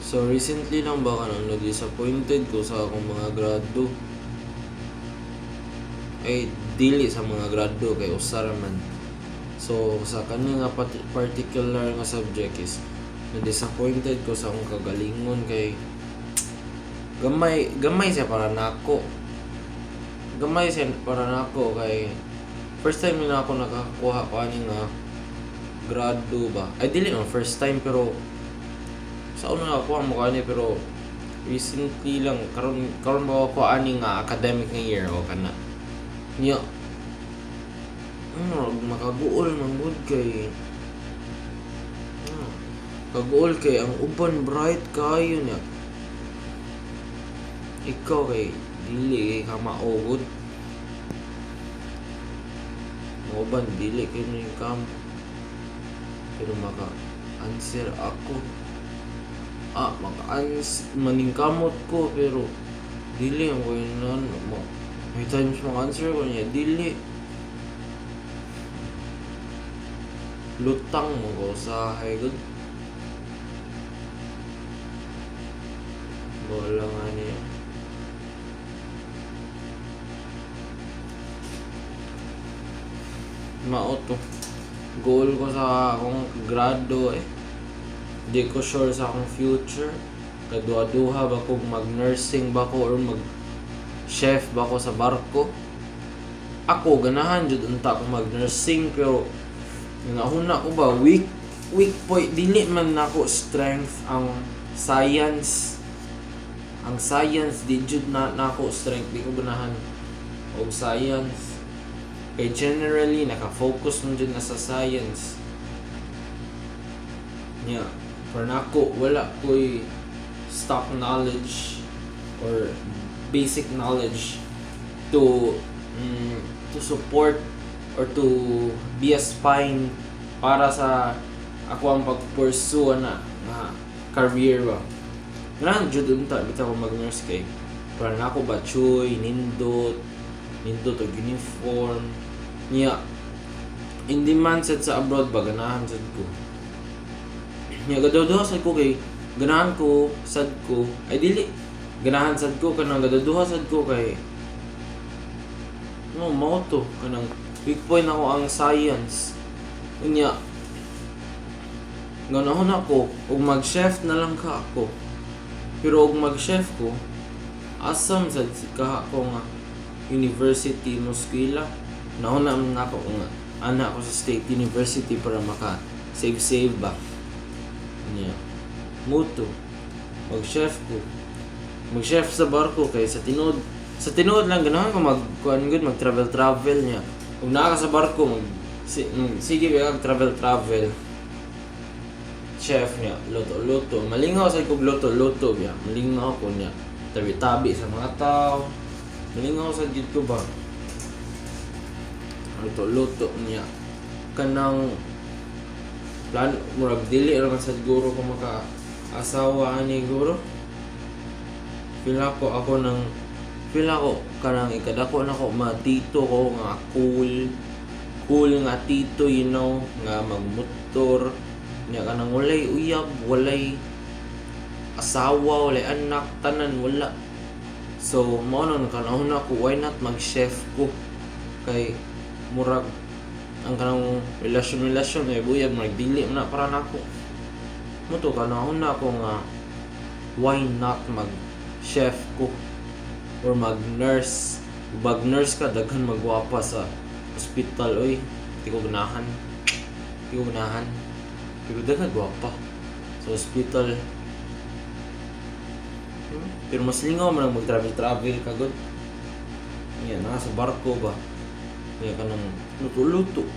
So recently lang ba kanang na-disappointed ko sa akong mga grado. Ay dili sa mga grado kay usara man. So sa kani nga particular nga subject is na-disappointed ko sa akong kagalingon kay gamay siya para nako. Gamay siya para nako kay first time na ako nakakuha ko ani nga grado ba. Ay dili no first time pero sa una nakakuha mo kani pero recently lang karon ba ako ani nga academic nga year o kana. Nya makaguol man gud kay kaguol kay ang uban bright kayo niya. Ikaw kay dili ka maugod. Uban dili kay ni kam. Pero maka-answer ako. Maningkamot ko pero dili ang kuinan mo. May times maka-answer ko niya dili. Lutang mo ko sa higod. Wala nga niya. Mao to. Goal ko sa akong grado Di ko sure sa akong future. Kaduha-duha ba kung mag-nursing ba ko or mag-chef ba ko sa barko. Ako ganahan jud unta ko mag-nursing pero nahuna ko ba weak point dili man nako strength ang science. Ang science di jud na nako strength di ko ganahan og science. Kay generally naka-focus man jud na sa science. Yeah. Pero nako wala ko'y stock knowledge or basic knowledge to support or to be a spine para sa ako ang pag-pursue na career ba. Ganahan jud unta bitaw ko mag-nurse kay para nako batchoy nindot og uniform niya. In demand sad sa abroad ba ganahan sad ko. Nya gadaduha sad ko kay ganahan ko sad ko ay dili ganahan sad ko kanang gadaduha sad ko kay mao to kanang weak point ako ang science. Unya ganahon ako ug mag-chef na lang ka ako. Pero ug mag-chef ko asam sad ka ako nga university mo eskwela. Nahuna man ako nga ana ako sa state university para maka save ba. Niya. Muto. Mag-chef ko. Mag-chef sa barko kay sa tinuod lang ganahan ko mag-travel niya. Kung naa ka sa barko sige ba travel. Chef niya, luto. Malingaw sa kog luto biya. Malingaw ko niya. Tabi-tabi sa mga tao. Malingaw sa gid ko ba. Luto niya. Kanang plan murag dili ra man sad guro ko maka-asawa ani guro. Feel ako kanang ikadako na ko matito ko nga cool nga tito nga magmotor nya kanang walay uyab, walay asawa, walay anak, tanan wala. So mao nang kanahon ako why not mag-chef ko kay murag ang kanang relasyon buyag magdili man na para nako. Muto kanahon na ako nga why not mag-chef ko or mag-nurse. Mag-nurse ka daghan magwapa sa hospital oy. Di ko ganahan. Pero daghan gwapa sa hospital. Pero mas lingaw man ang mag-travel kagod. Yan sa barko ba. Kaya ka nang luto.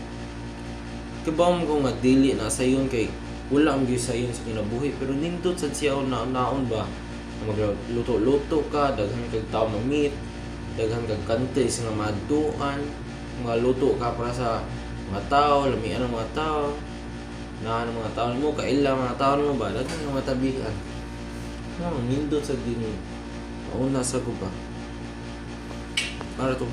Kabam ko nga dili na sayon kay wala ang gyud sayon sa kinabuhi pero nindot sad siya naon ba magluto ka daghan kag tawo ma-meet daghan kag countries nga maaduan mga luto ka para sa mga tao lamian ang mga tao na mga tao mo kaila mga tao mo ba daghan nga matabihan nindot sad din mauna sa ko ba para to